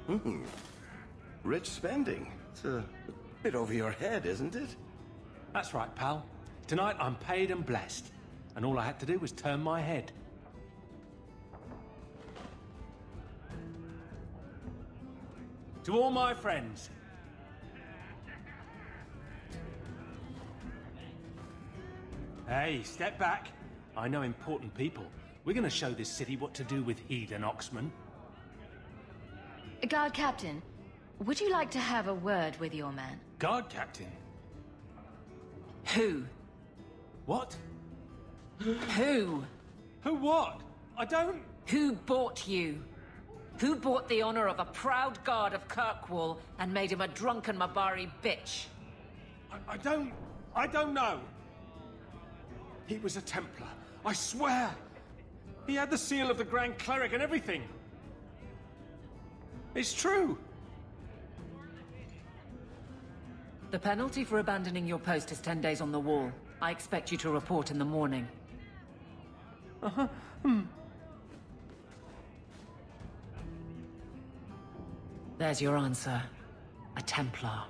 Hmm. Rich spending. It's a bit over your head, isn't it? That's right, pal. Tonight I'm paid and blessed. And all I had to do was turn my head. To all my friends. Hey, step back. I know important people. We're gonna show this city what to do with Heathen Oxman. Guard Captain, would you like to have a word with your man? Guard Captain? Who? What? Who? Who what? I don't... Who bought you? Who bought the honor of a proud guard of Kirkwall and made him a drunken Mabari bitch? I don't know. He was a Templar, I swear. He had the seal of the Grand Cleric and everything. It's true. The penalty for abandoning your post is 10 days on the wall. I expect you to report in the morning. There's your answer. A Templar.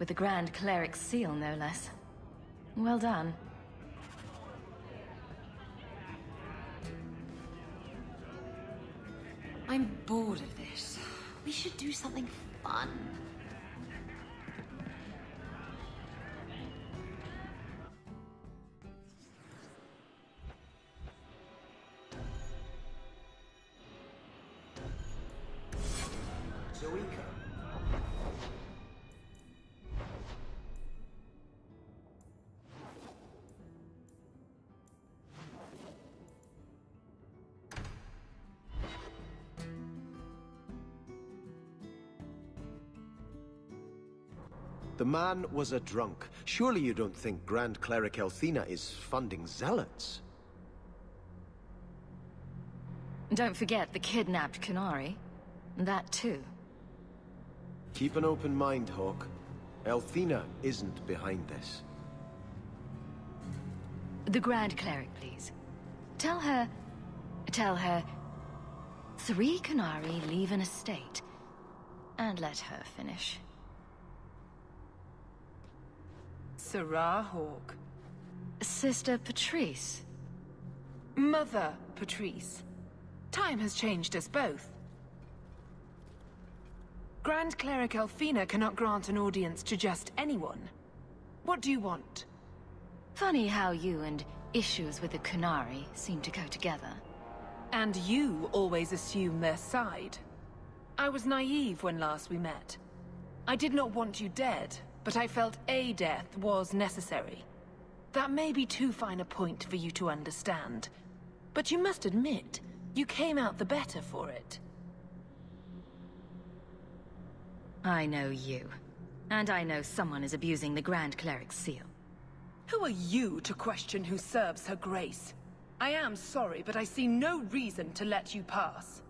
With the Grand Cleric's seal, no less. Well done. I'm bored of this. We should do something fun. Zoika. The man was a drunk. Surely you don't think Grand Cleric Elthina is funding zealots? Don't forget the kidnapped Qunari. That too. Keep an open mind, Hawke. Elthina isn't behind this. The Grand Cleric, please. Tell her... 3 Qunari leave an estate. And let her finish. Serah Hawke. Sister Patrice. Mother Patrice. Time has changed us both. Grand Cleric Elthina cannot grant an audience to just anyone. What do you want? Funny how you and issues with the Qunari seem to go together. And you always assume their side. I was naive when last we met. I did not want you dead, but I felt a death was necessary. That may be too fine a point for you to understand. But you must admit, you came out the better for it. I know you. And I know someone is abusing the Grand Cleric's seal. Who are you to question who serves her grace? I am sorry, but I see no reason to let you pass.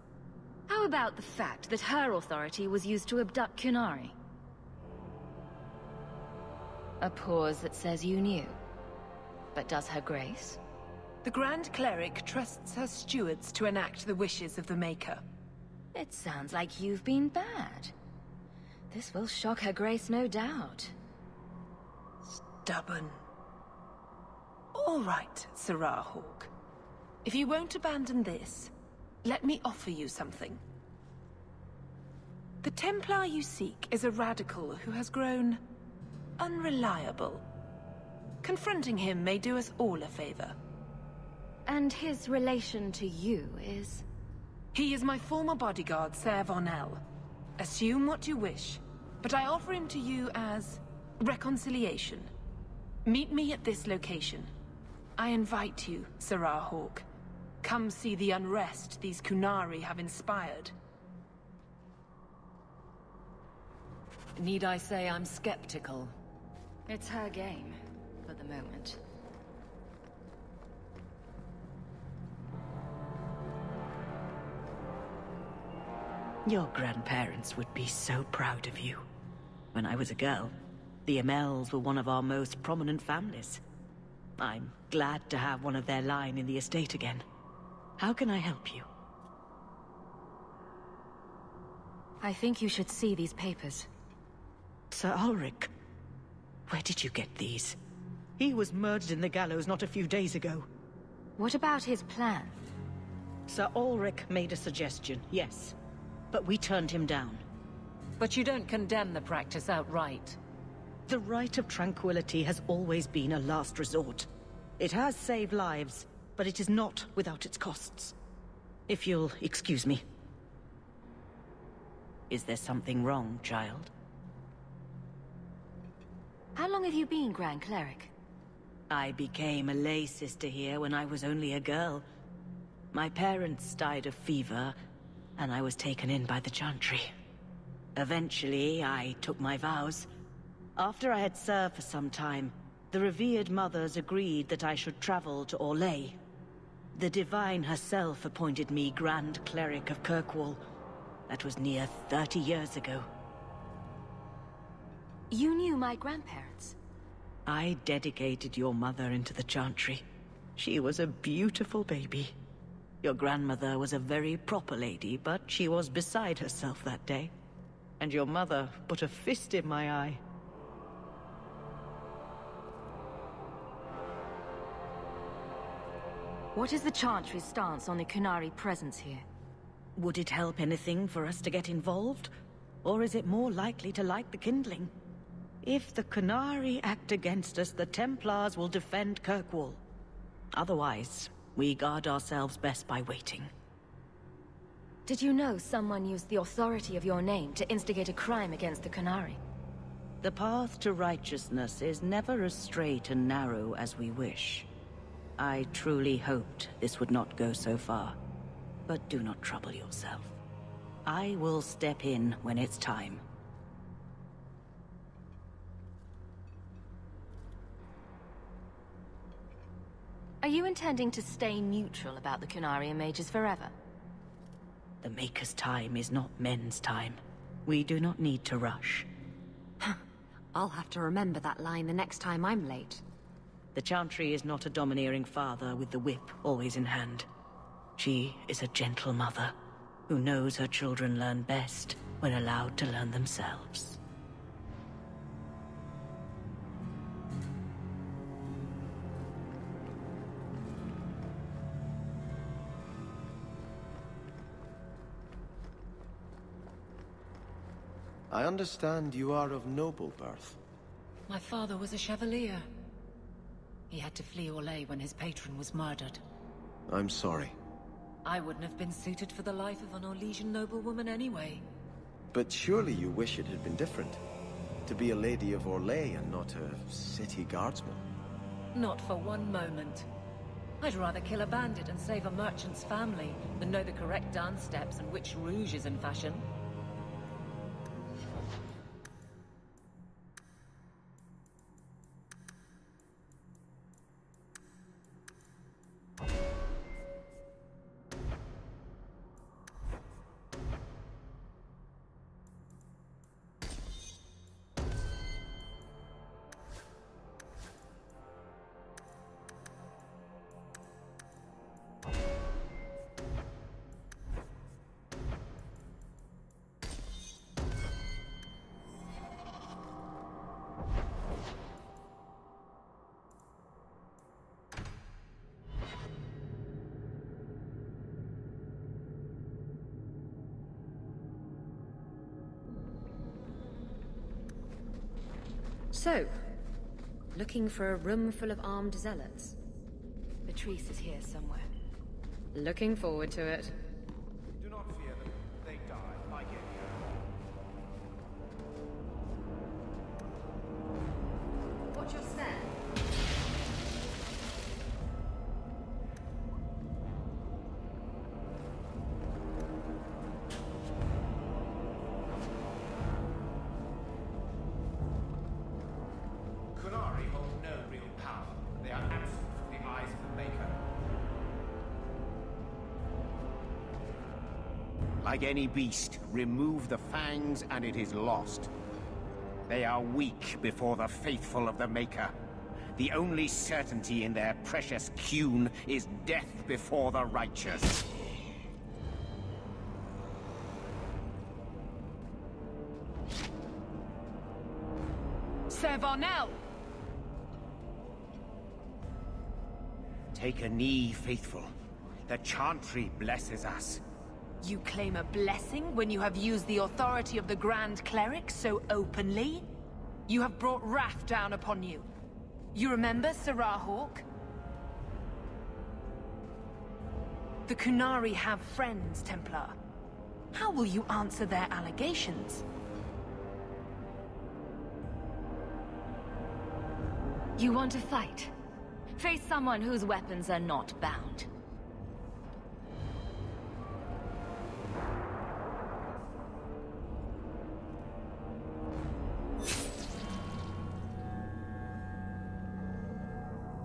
How about the fact that her authority was used to abduct Qunari? A pause that says you knew. But does her grace? The Grand Cleric trusts her stewards to enact the wishes of the Maker. It sounds like you've been bad. This will shock her grace, no doubt. Stubborn. All right, Serah Hawke. If you won't abandon this, let me offer you something. The Templar you seek is a radical who has grown unreliable. Confronting him may do us all a favor. And his relation to you is? He is my former bodyguard, Ser Von El. Assume what you wish, but I offer him to you as reconciliation. Meet me at this location. I invite you, Serah Hawke. Come see the unrest these Qunari have inspired. Need I say I'm skeptical? It's her game, for the moment. Your grandparents would be so proud of you. When I was a girl, the Amels were one of our most prominent families. I'm glad to have one of their line in the estate again. How can I help you? I think you should see these papers. Sir Ulrich, where did you get these? He was murdered in the gallows not a few days ago. What about his plan? Sir Ulrich made a suggestion, yes. But we turned him down. But you don't condemn the practice outright. The right of tranquility has always been a last resort. It has saved lives, but it is not without its costs. If you'll excuse me. Is there something wrong, child? How long have you been Grand Cleric? I became a lay sister here when I was only a girl. My parents died of fever, and I was taken in by the Chantry. Eventually, I took my vows. After I had served for some time, the revered mothers agreed that I should travel to Orlais. The Divine herself appointed me Grand Cleric of Kirkwall. That was near 30 years ago. You knew my grandparents? I dedicated your mother into the Chantry. She was a beautiful baby. Your grandmother was a very proper lady, but she was beside herself that day. And your mother put a fist in my eye. What is the Chantry's stance on the Qunari presence here? Would it help anything for us to get involved? Or is it more likely to light the kindling? If the Qunari act against us, the Templars will defend Kirkwall. Otherwise, we guard ourselves best by waiting. Did you know someone used the authority of your name to instigate a crime against the Qunari? The path to righteousness is never as straight and narrow as we wish. I truly hoped this would not go so far. But do not trouble yourself. I will step in when it's time. Are you intending to stay neutral about the Qunari and mages forever? The Maker's time is not men's time. We do not need to rush. I'll have to remember that line the next time I'm late. The Chantry is not a domineering father with the whip always in hand. She is a gentle mother who knows her children learn best when allowed to learn themselves. I understand you are of noble birth. My father was a chevalier. He had to flee Orlais when his patron was murdered. I'm sorry. I wouldn't have been suited for the life of an Orlesian noblewoman anyway. But surely you wish it had been different. To be a lady of Orlais and not a city guardsman. Not for one moment. I'd rather kill a bandit and save a merchant's family than know the correct dance steps and which rouge is in fashion. So, looking for a room full of armed zealots? Patrice is here somewhere. Looking forward to it. Do not fear them. They die like any other. Watch your step. Qunari hold no real power. They are absent from the eyes of the Maker. Like any beast, remove the fangs and it is lost. They are weak before the faithful of the Maker. The only certainty in their precious Qun is death before the righteous. Ser Varnell! Take a knee, faithful. The Chantry blesses us. You claim a blessing when you have used the authority of the Grand Cleric so openly? You have brought wrath down upon you. You remember Serah Hawke? The Qunari have friends, Templar. How will you answer their allegations? You want to fight? Face someone whose weapons are not bound.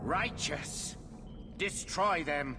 Righteous! Destroy them!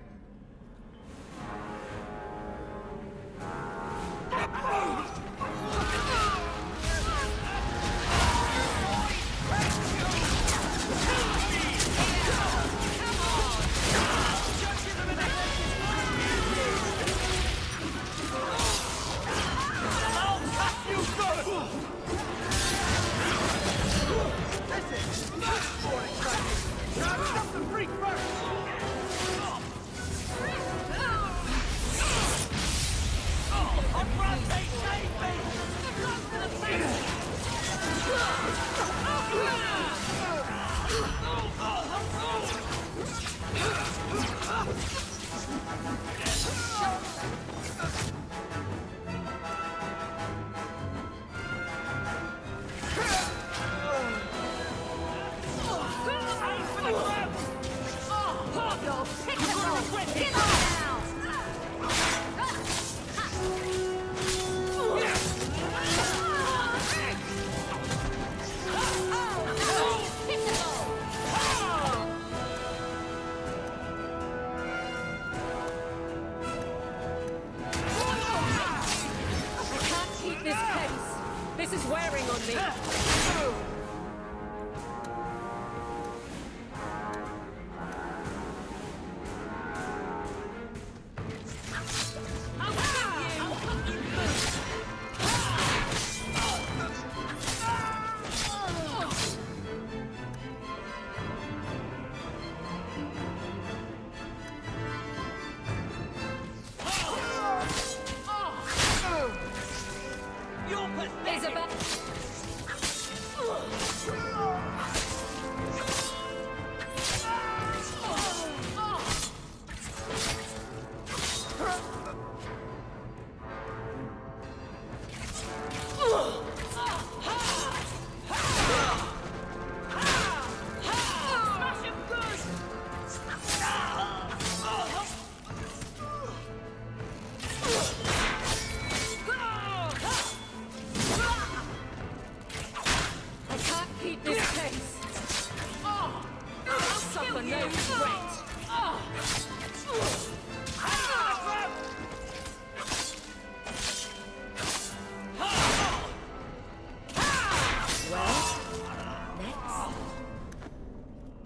This is wearing on me.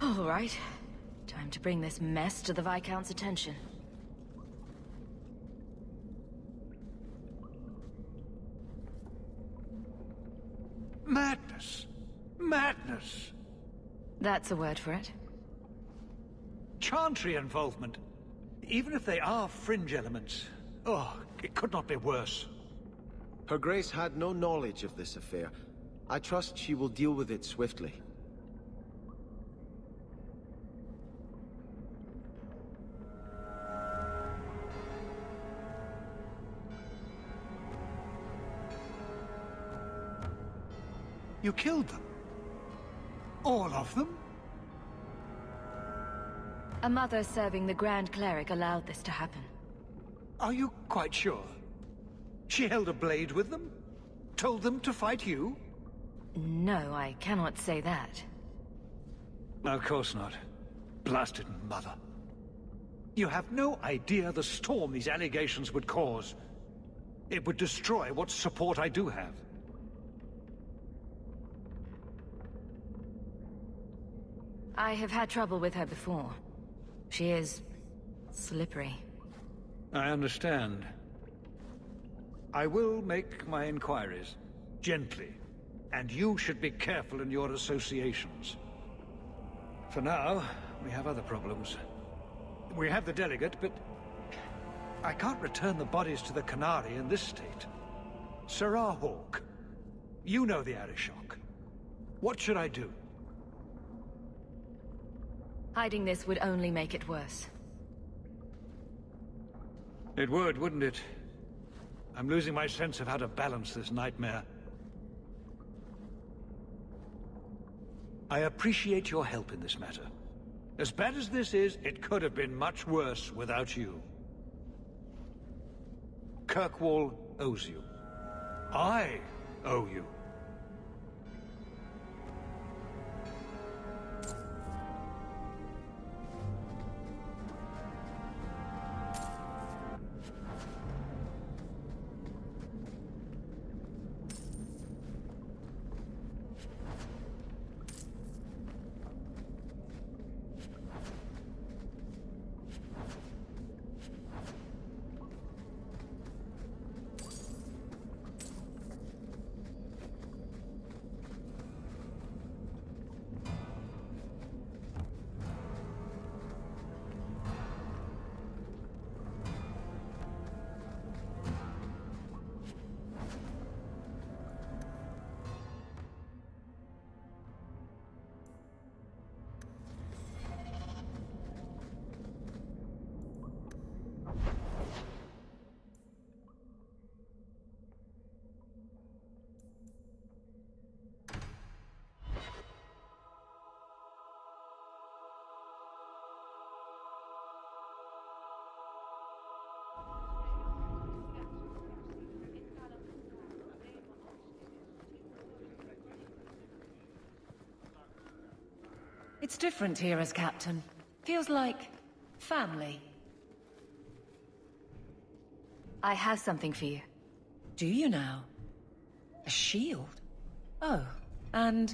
All right. Time to bring this mess to the Viscount's attention. Madness! Madness! That's a word for it. Chantry involvement. Even if they are fringe elements. Oh, it could not be worse. Her Grace had no knowledge of this affair. I trust she will deal with it swiftly. You killed them? All of them? A mother serving the Grand Cleric allowed this to happen. Are you quite sure? She held a blade with them? Told them to fight you? No, I cannot say that. Of course not. Blasted mother. You have no idea the storm these allegations would cause. It would destroy what support I do have. I have had trouble with her before. She is slippery. I understand. I will make my inquiries. Gently. and you should be careful in your associations. For now, we have other problems. We have the delegate, but I can't return the bodies to the Qunari in this state. Serah Hawke, you know the Arishok. What should I do? Hiding this would only make it worse. It would, wouldn't it? I'm losing my sense of how to balance this nightmare. I appreciate your help in this matter. As bad as this is, it could have been much worse without you. Kirkwall owes you. I owe you. It's different here as captain. Feels like family. I have something for you. Do you now? A shield? Oh, and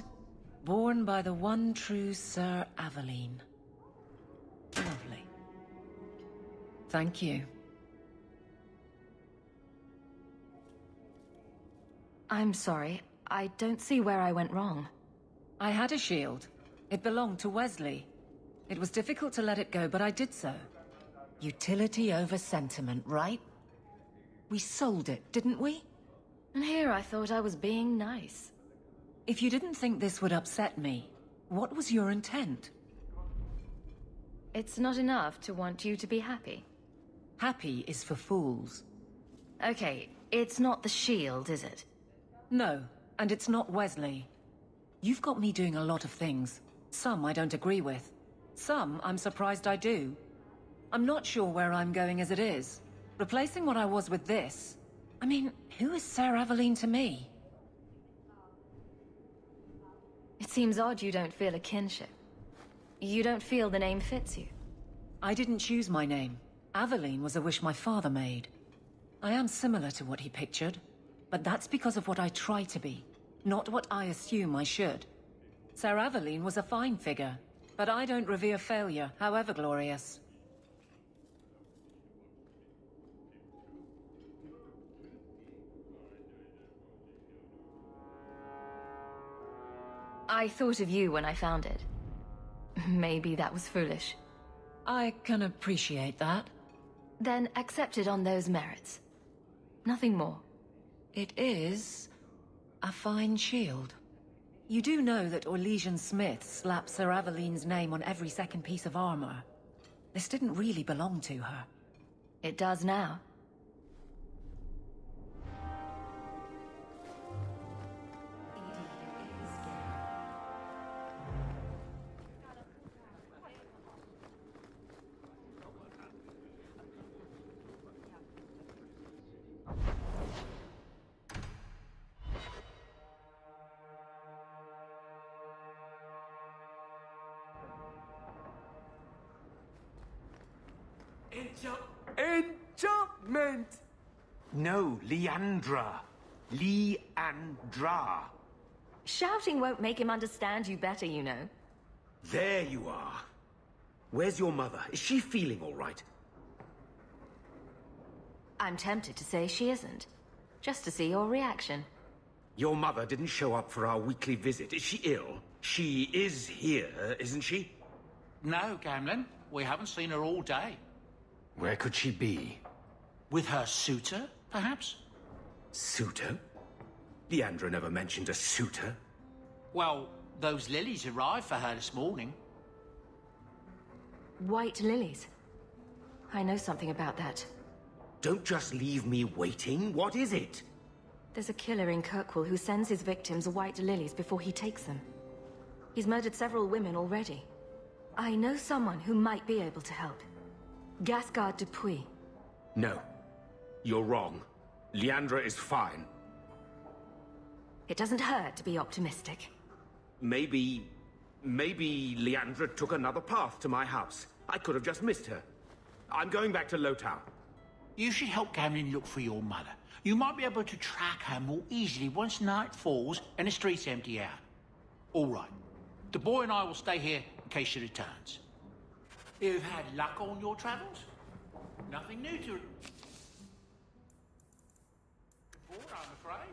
born by the one true Sir Aveline. Lovely. Thank you. I'm sorry. I don't see where I went wrong. I had a shield. It belonged to Wesley. It was difficult to let it go, but I did so. Utility over sentiment, right? We sold it, didn't we? And here I thought I was being nice. If you didn't think this would upset me, what was your intent? It's not enough to want you to be happy. Happy is for fools. Okay, it's not the shield, is it? No, and it's not Wesley. You've got me doing a lot of things. Some I don't agree with. Some I'm surprised I do. I'm not sure where I'm going as it is. Replacing what I was with this... I mean, who is Sir Aveline to me? It seems odd you don't feel a kinship. You don't feel the name fits you. I didn't choose my name. Aveline was a wish my father made. I am similar to what he pictured, but that's because of what I try to be, not what I assume I should. Sir Aveline was a fine figure, but I don't revere failure, however glorious. I thought of you when I found it. Maybe that was foolish. I can appreciate that. Then accept it on those merits. Nothing more. It is a fine shield. You do know that Orlesian Smith slapped Sir Aveline's name on every second piece of armor. This didn't really belong to her. It does now. Enchantment! No, Leandra. Leandra. Shouting won't make him understand you better, you know. There you are. Where's your mother? Is she feeling all right? I'm tempted to say she isn't. Just to see your reaction. Your mother didn't show up for our weekly visit. Is she ill? She is here, isn't she? No, Gamlen. We haven't seen her all day. Where could she be? With her suitor, perhaps? Suitor? Leandra never mentioned a suitor. Well, those lilies arrived for her this morning. White lilies? I know something about that. Don't just leave me waiting. What is it? There's a killer in Kirkwall who sends his victims white lilies before he takes them. He's murdered several women already. I know someone who might be able to help. Gasgard Dupuis. No. You're wrong. Leandra is fine. It doesn't hurt to be optimistic. Maybe Leandra took another path to my house. I could have just missed her. I'm going back to Lowtown. You should help Gamlen look for your mother. You might be able to track her more easily once night falls and the streets empty out. All right. The boy and I will stay here in case she returns. You've had luck on your travels? Nothing new to report, I'm afraid.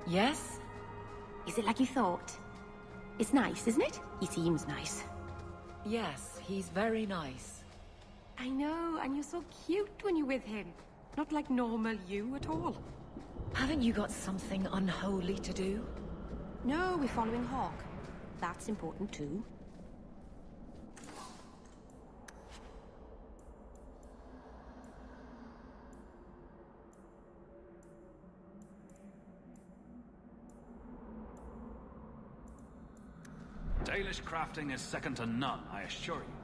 Yes? Is it like you thought? It's nice, isn't it? He seems nice. Yes, he's very nice. I know, and you're so cute when you're with him. Not like normal you at all. Haven't you got something unholy to do? No, we're following Hawk. That's important too. Dalish crafting is second to none, I assure you.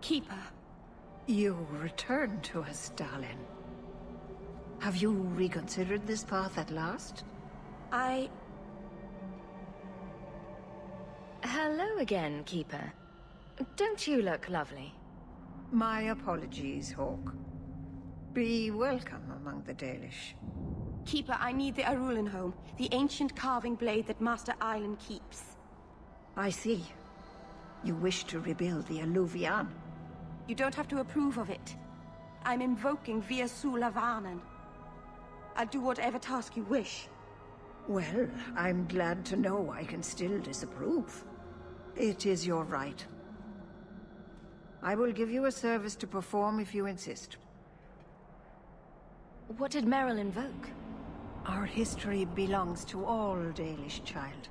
Keeper. You returned to us, darling. Have you reconsidered this path at last? Hello again, Keeper. Don't you look lovely? My apologies, Hawk. Be welcome among the Dalish. Keeper, I need the Arulin home. The ancient carving blade that Master Island keeps. I see. You wish to rebuild the Alluvian. You don't have to approve of it. I'm invoking Vir Sulavanen. I'll do whatever task you wish. Well, I'm glad to know I can still disapprove. It is your right. I will give you a service to perform if you insist. What did Merrill invoke? Our history belongs to all Dalish, child.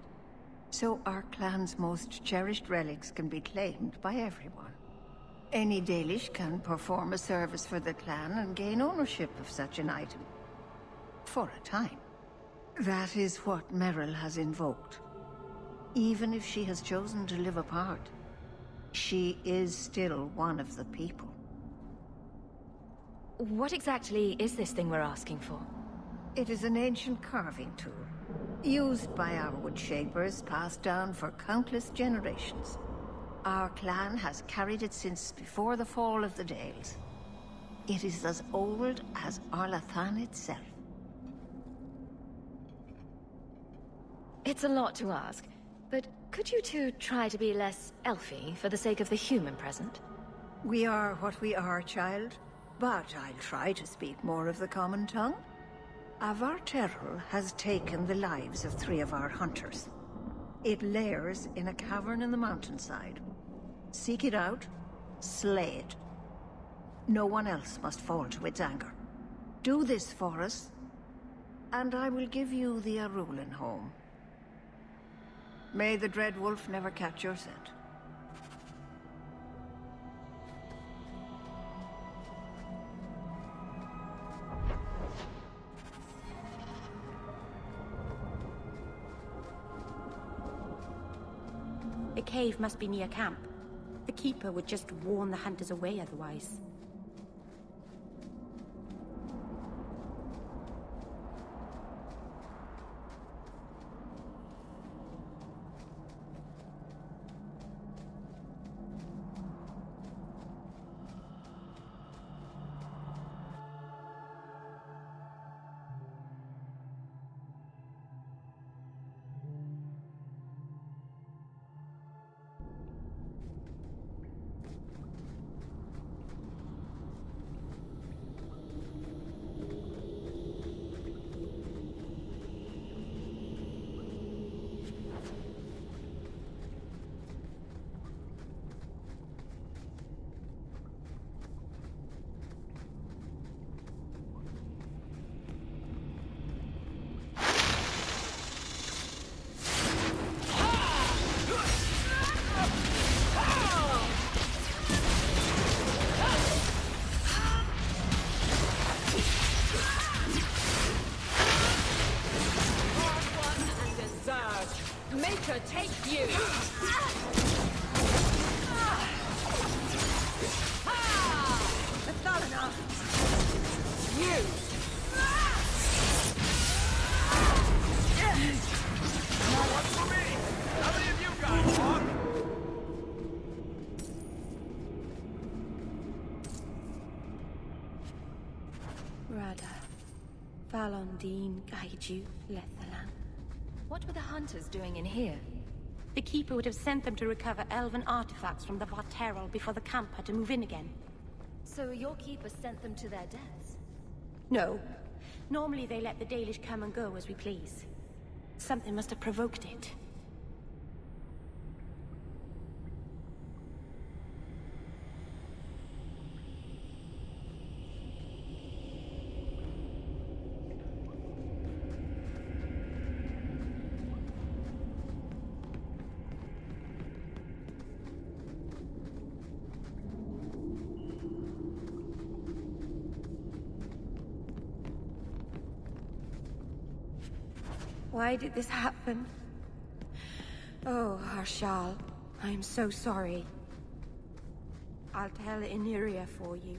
So our clan's most cherished relics can be claimed by everyone. Any Dalish can perform a service for the clan and gain ownership of such an item. For a time. That is what Merrill has invoked. Even if she has chosen to live apart, she is still one of the people. What exactly is this thing we're asking for? It is an ancient carving tool, used by our wood shapers, passed down for countless generations. Our clan has carried it since before the fall of the Dales. It is as old as Arlathan itself. It's a lot to ask, but could you two try to be less elfy for the sake of the human present? We are what we are, child, but I'll try to speak more of the common tongue. Avar Terrell has taken the lives of 3 of our hunters. It lairs in a cavern in the mountainside. Seek it out, slay it. No one else must fall to its anger. Do this for us, and I will give you the Arulin home. May the Dread Wolf never catch your scent. The cave must be near camp. The Keeper would just warn the hunters away otherwise. Maker, take you! That's not enough! You! One for me! How many of you guys want? Rada. Valondine guide you, Lethalan. What were the hunters doing in here? The Keeper would have sent them to recover elven artifacts from the Varterol before the camp had to move in again. So your Keeper sent them to their deaths? No. Normally they let the Dalish come and go as we please. Something must have provoked it. Why did this happen? Oh, Harshal, I am so sorry. I'll tell Iniria for you.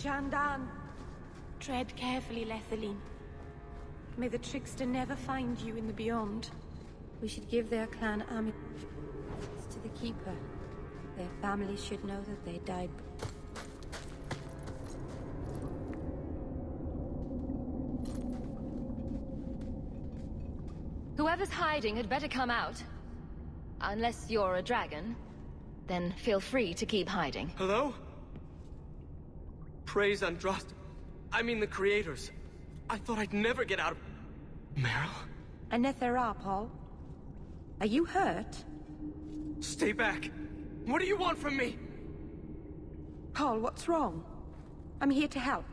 Jandan! Tread carefully, Lethaline. May the trickster never find you in the beyond. We should give their clan amulets to the Keeper. Their families should know that they died. Whoever's hiding had better come out. Unless you're a dragon, then feel free to keep hiding. Hello? Praise Andraste. I mean the creators. I thought I'd never get out of... Meryl? Anethera, Paul. Are you hurt? Stay back. What do you want from me? Paul, what's wrong? I'm here to help.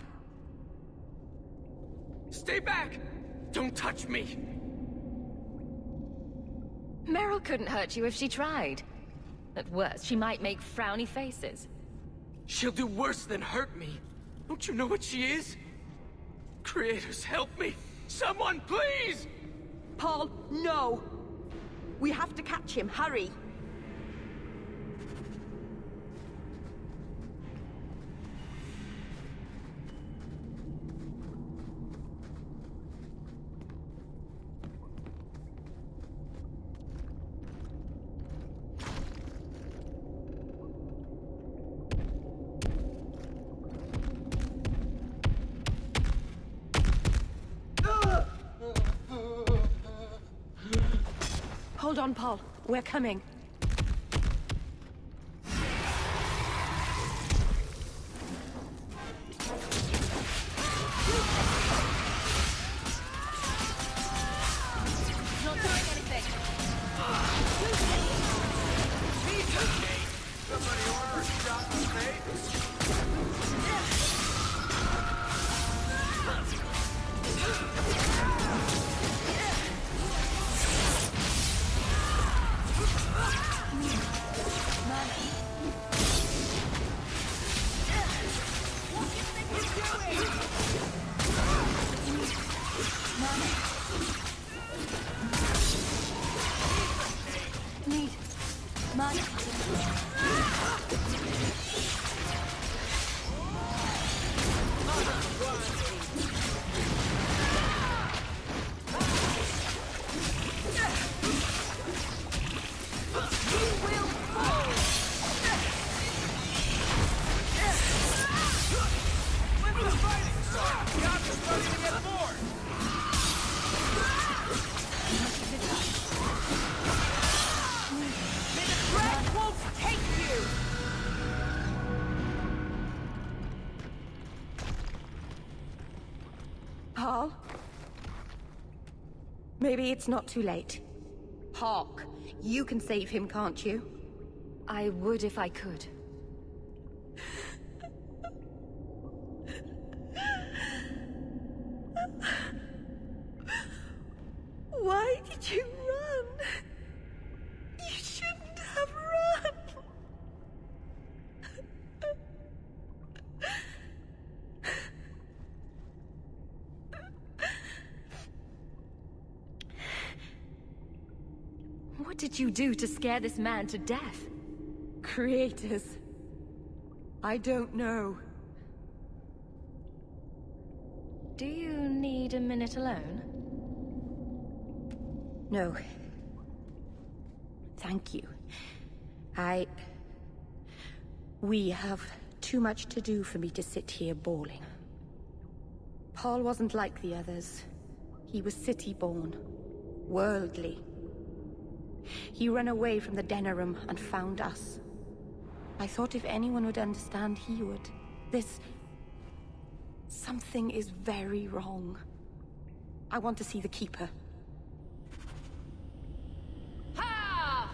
Stay back! Don't touch me! Meryl couldn't hurt you if she tried. At worst, she might make frowny faces. She'll do worse than hurt me. Don't you know what she is? Creators, help me! Someone, please! Paul, no! We have to catch him, hurry! Hold on, Paul. We're coming. Not doing anything. Somebody order a shot in the face? Need money. Paul? Maybe it's not too late. Hawk, you can save him, can't you? I would if I could. Why did you run? You shouldn't have run. What did you do to scare this man to death? Creators. I don't know. Do you need a minute alone? No. Thank you. We have too much to do for me to sit here bawling. Paul wasn't like the others. He was city-born. Worldly. He ran away from the Denerim and found us. I thought if anyone would understand, he would. Something is very wrong. I want to see the Keeper. Ha!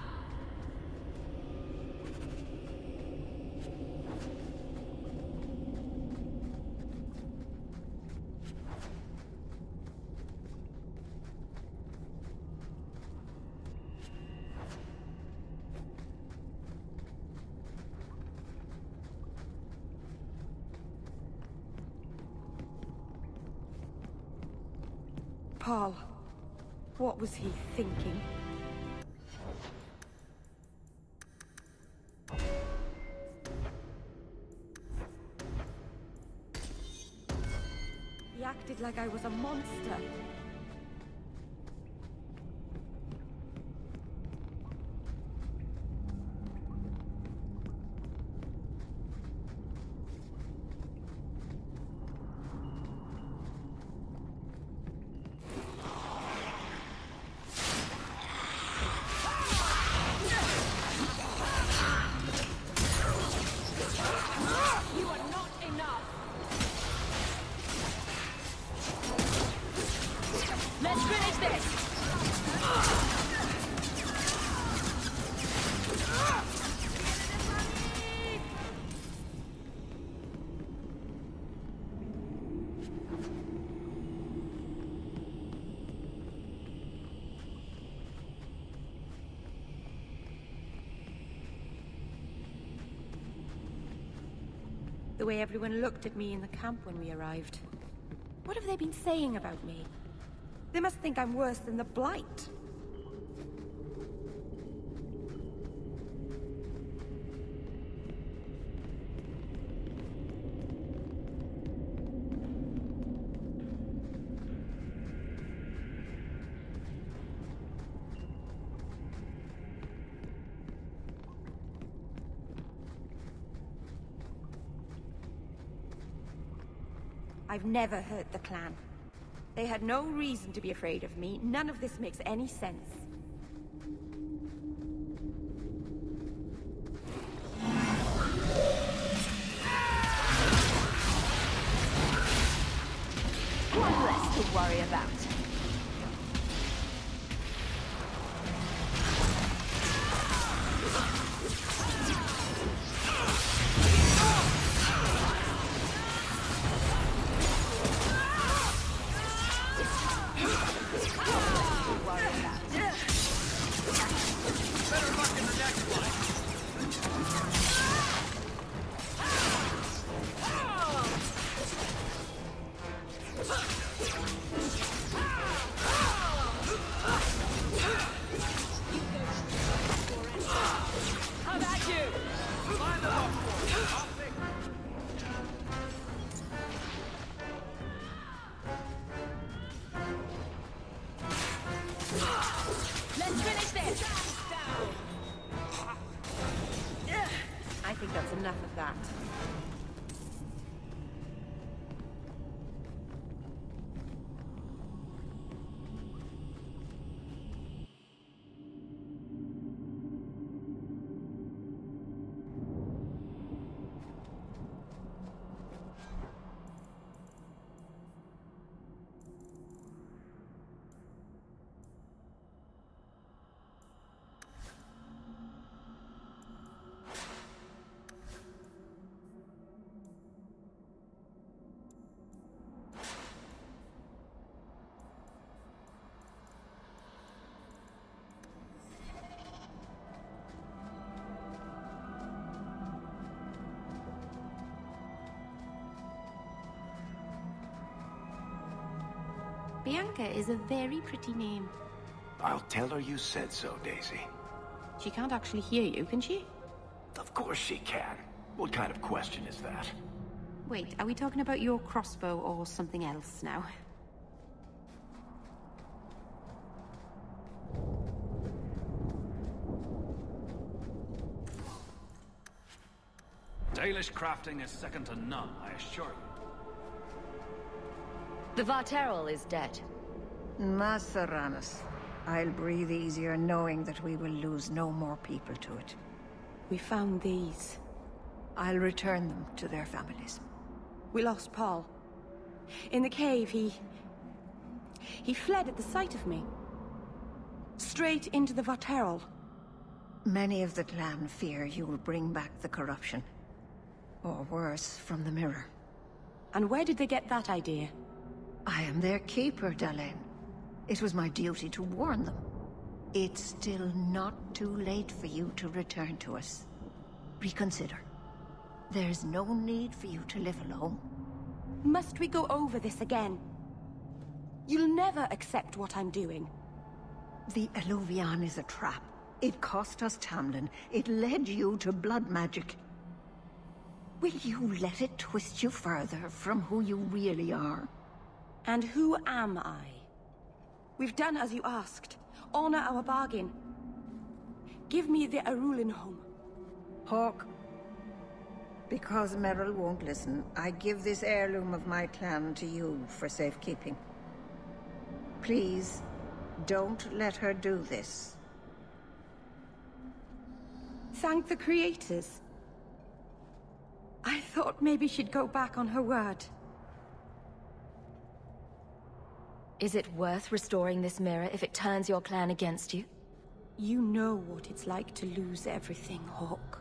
Paul, what was he thinking? acted like I was a monster. The way everyone looked at me in the camp when we arrived. What have they been saying about me? They must think I'm worse than the Blight. I've never hurt the clan. They had no reason to be afraid of me. None of this makes any sense. One less to worry about. I think that's enough of that. Bianca is a very pretty name. I'll tell her you said so, Daisy. She can't actually hear you, can she? Of course she can. What kind of question is that? Wait, are we talking about your crossbow or something else now? Dalish crafting is second to none, I assure you. The Varterol is dead. Masaranas. I'll breathe easier knowing that we will lose no more people to it. We found these. I'll return them to their families. We lost Paul. In the cave, he fled at the sight of me. Straight into the Varterol. Many of the clan fear you will bring back the corruption. Or worse, from the mirror. And where did they get that idea? I am their keeper, Dalain. It was my duty to warn them. It's still not too late for you to return to us. Reconsider. There's no need for you to live alone. Must we go over this again? You'll never accept what I'm doing. The Eluvian is a trap. It cost us Tamlin. It led you to blood magic. Will you let it twist you further from who you really are? And who am I? We've done as you asked. Honor our bargain. Give me the Arulin home. Hawke, because Merrill won't listen, I give this heirloom of my clan to you for safekeeping. Please, don't let her do this. Thank the creators. I thought maybe she'd go back on her word. Is it worth restoring this mirror if it turns your clan against you? You know what it's like to lose everything, Hawke.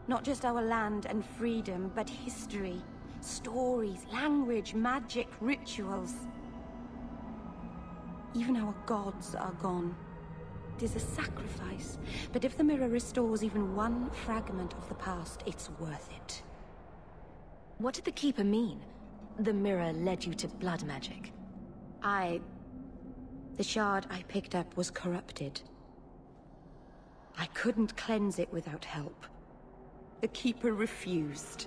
Not just our land and freedom, but history, stories, language, magic, rituals. Even our gods are gone. It is a sacrifice, but if the mirror restores even one fragment of the past, it's worth it. What did the Keeper mean? The mirror led you to blood magic. The shard I picked up was corrupted. I couldn't cleanse it without help. The Keeper refused.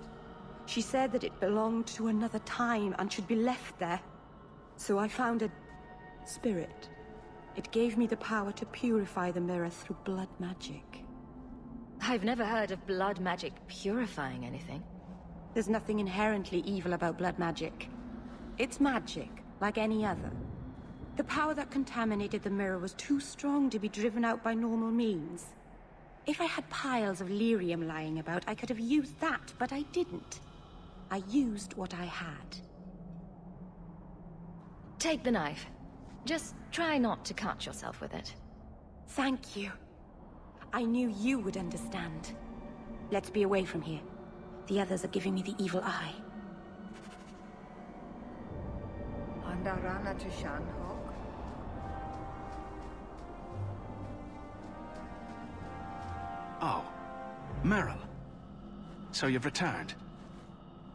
She said that it belonged to another time and should be left there. So I found a spirit. It gave me the power to purify the mirror through blood magic. I've never heard of blood magic purifying anything. There's nothing inherently evil about blood magic. It's magic, like any other. The power that contaminated the mirror was too strong to be driven out by normal means. If I had piles of lyrium lying about, I could have used that, but I didn't. I used what I had. Take the knife. Just try not to cut yourself with it. Thank you. I knew you would understand. Let's be away from here. The others are giving me the evil eye. Andarana Tishan, Hawke. Oh, Merrill. So you've returned.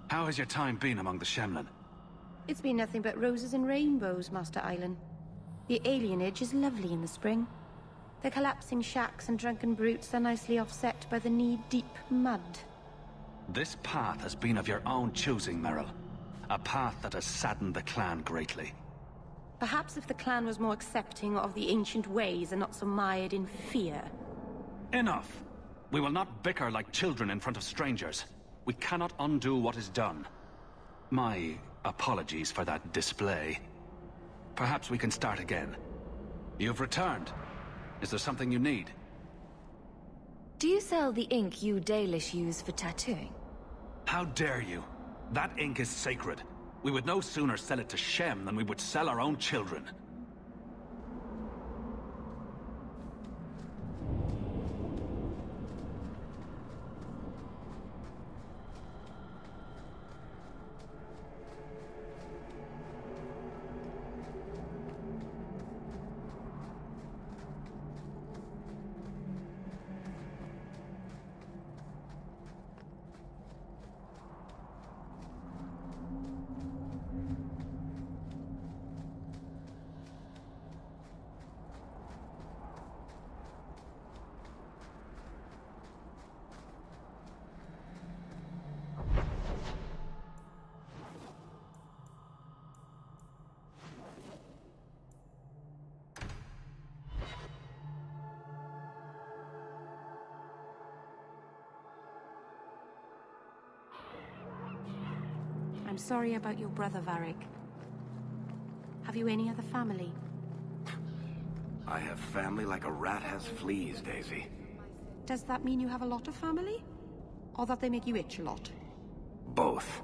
How has your time been among the Shemlin? It's been nothing but roses and rainbows, Master Island. The alienage is lovely in the spring. The collapsing shacks and drunken brutes are nicely offset by the knee-deep mud. This path has been of your own choosing, Merrill. A path that has saddened the clan greatly. Perhaps if the clan was more accepting of the ancient ways and not so mired in fear. Enough! We will not bicker like children in front of strangers. We cannot undo what is done. My apologies for that display. Perhaps we can start again. You've returned. Is there something you need? Do you sell the ink you Dalish use for tattooing? How dare you? That ink is sacred. We would no sooner sell it to Shem than we would sell our own children. I'm sorry about your brother, Varric. Have you any other family? I have family like a rat has fleas, Daisy. Does that mean you have a lot of family? Or that they make you itch a lot? Both.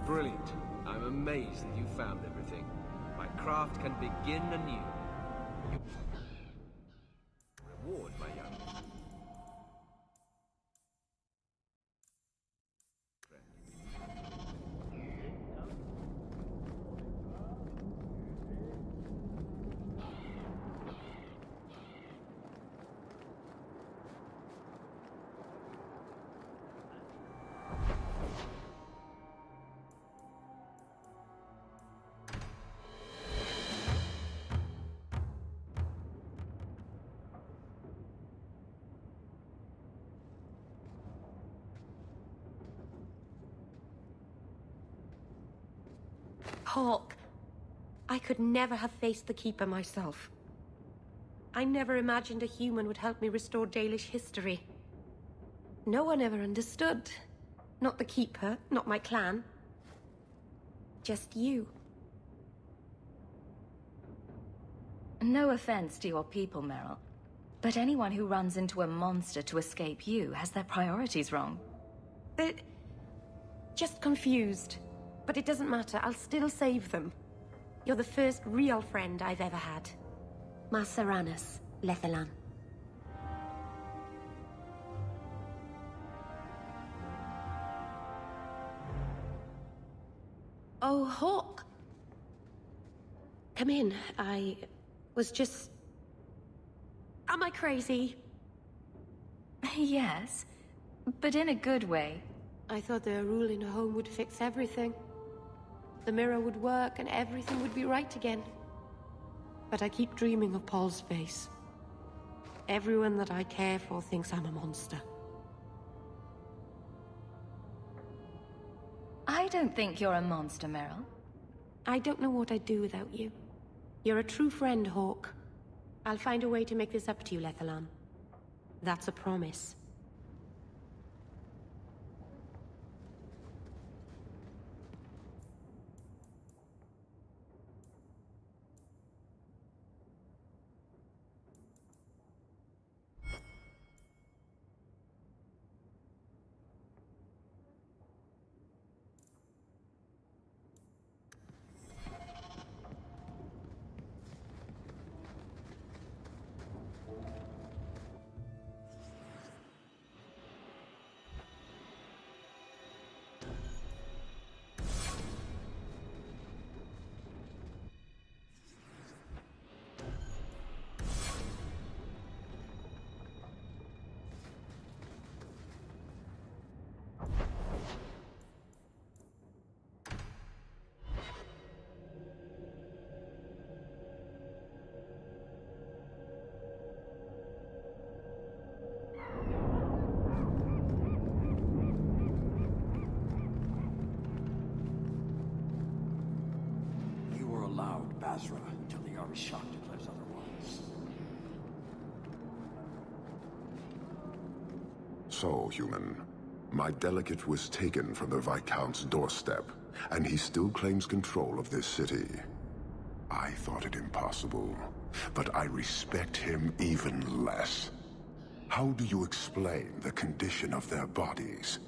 Brilliant. I'm amazed that you found everything. My craft can begin anew. Reward, my young. Hawke, I could never have faced the Keeper myself. I never imagined a human would help me restore Dalish history. No one ever understood. Not the Keeper, not my clan. Just you. No offense to your people, Meryl, but anyone who runs into a monster to escape you has their priorities wrong. They're just confused. But it doesn't matter, I'll still save them. You're the first real friend I've ever had. Mar Saranas, Lethalan. Oh, Hawke. Come in. I was just... Am I crazy? Yes, but in a good way. I thought the rule in a home would fix everything. The mirror would work and everything would be right again. But I keep dreaming of Paul's face. Everyone that I care for thinks I'm a monster. I don't think you're a monster, Meryl. I don't know what I'd do without you. You're a true friend, Hawke. I'll find a way to make this up to you, Lethalan. That's a promise. Basra until the Arishok declares otherwise. So, human, my delegate was taken from the Viscount's doorstep, and he still claims control of this city. I thought it impossible, but I respect him even less. How do you explain the condition of their bodies?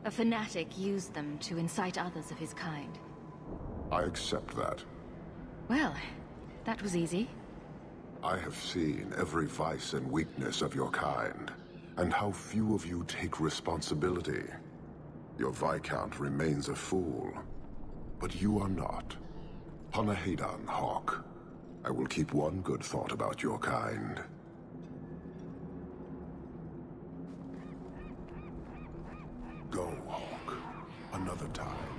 A fanatic used them to incite others of his kind. I accept that. Well, that was easy. I have seen every vice and weakness of your kind, and how few of you take responsibility. Your Viscount remains a fool, but you are not. Panahedan, Hawke. I will keep one good thought about your kind. Go, Hawke. Another time.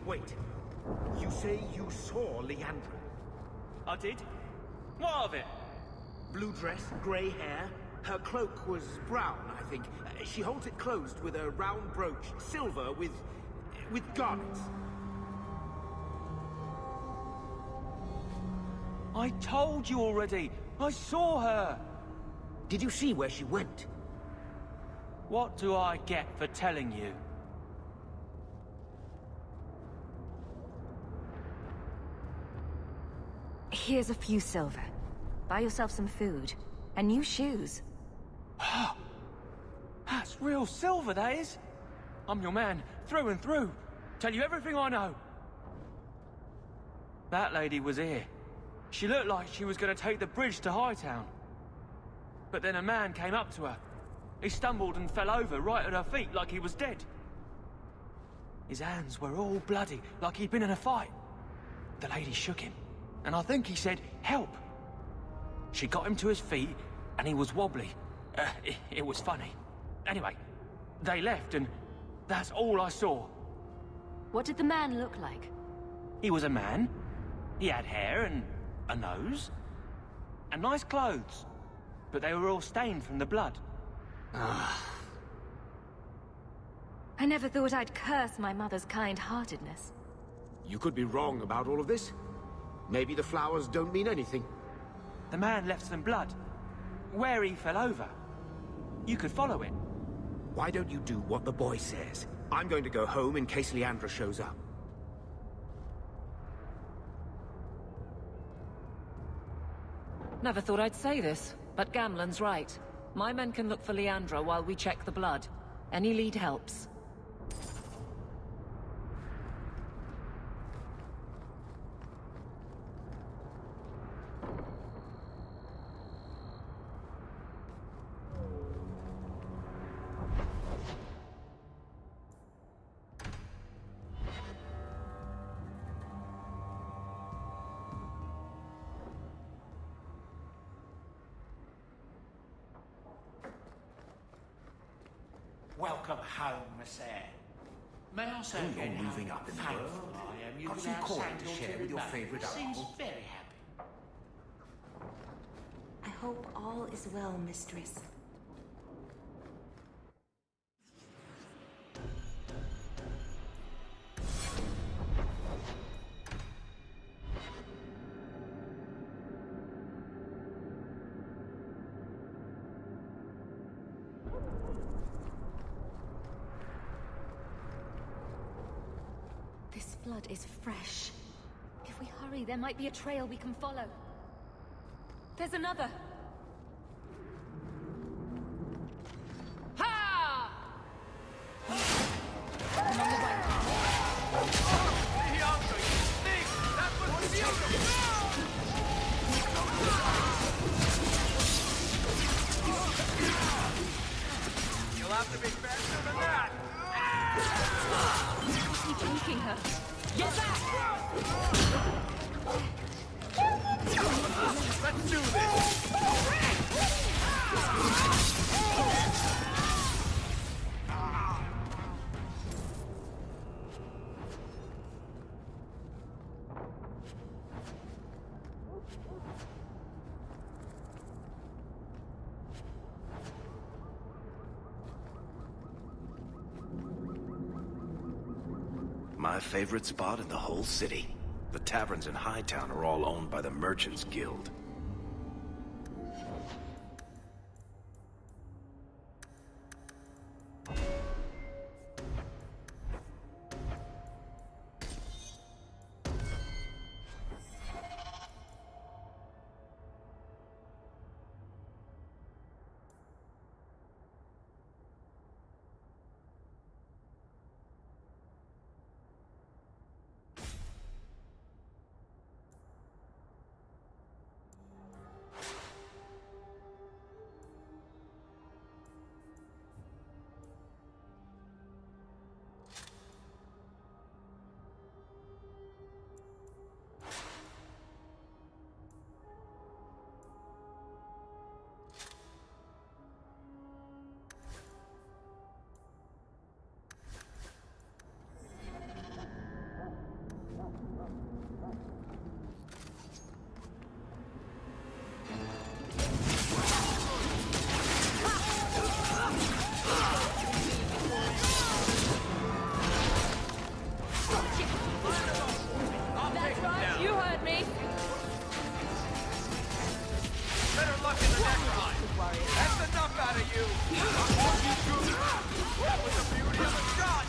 Wait. You say you saw Leandra? I did. What of it? Blue dress, grey hair. Her cloak was brown, I think. She holds it closed with a round brooch, silver with garnets. I told you already. I saw her. Did you see where she went? What do I get for telling you? Here's a few silver. Buy yourself some food. And new shoes. That's real silver, that is. I'm your man, through and through. Tell you everything I know. That lady was here. She looked like she was going to take the bridge to Hightown. But then a man came up to her. He stumbled and fell over right at her feet like he was dead. His hands were all bloody, like he'd been in a fight. The lady shook him, and I think he said, "Help." She got him to his feet, and he was wobbly. It was funny. Anyway, they left, and that's all I saw. What did the man look like? He was a man. He had hair and a nose. And nice clothes. But they were all stained from the blood. I never thought I'd curse my mother's kind-heartedness. You could be wrong about all of this. Maybe the flowers don't mean anything. The man left some blood. Where he fell over. You could follow it. Why don't you do what the boy says? I'm going to go home in case Leandra shows up. Never thought I'd say this, but Gamlen's right. My men can look for Leandra while we check the blood. Any lead helps. Welcome home, Miss Anne. May I say Oh, again you're moving how up in the thankful world. I am you Got can some have coin to Sandal share with your everybody. favourite Seems uncle? very happy. I hope all is well, mistress. This blood is fresh. If we hurry, there might be a trail we can follow. There's another! Ha! You'll have to be faster than that! He's taking her. Get back! Let's do this! My favorite spot in the whole city. The taverns in Hightown are all owned by the Merchants Guild. That was the beauty of a shot!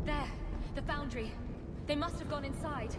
There! The foundry. They must have gone inside.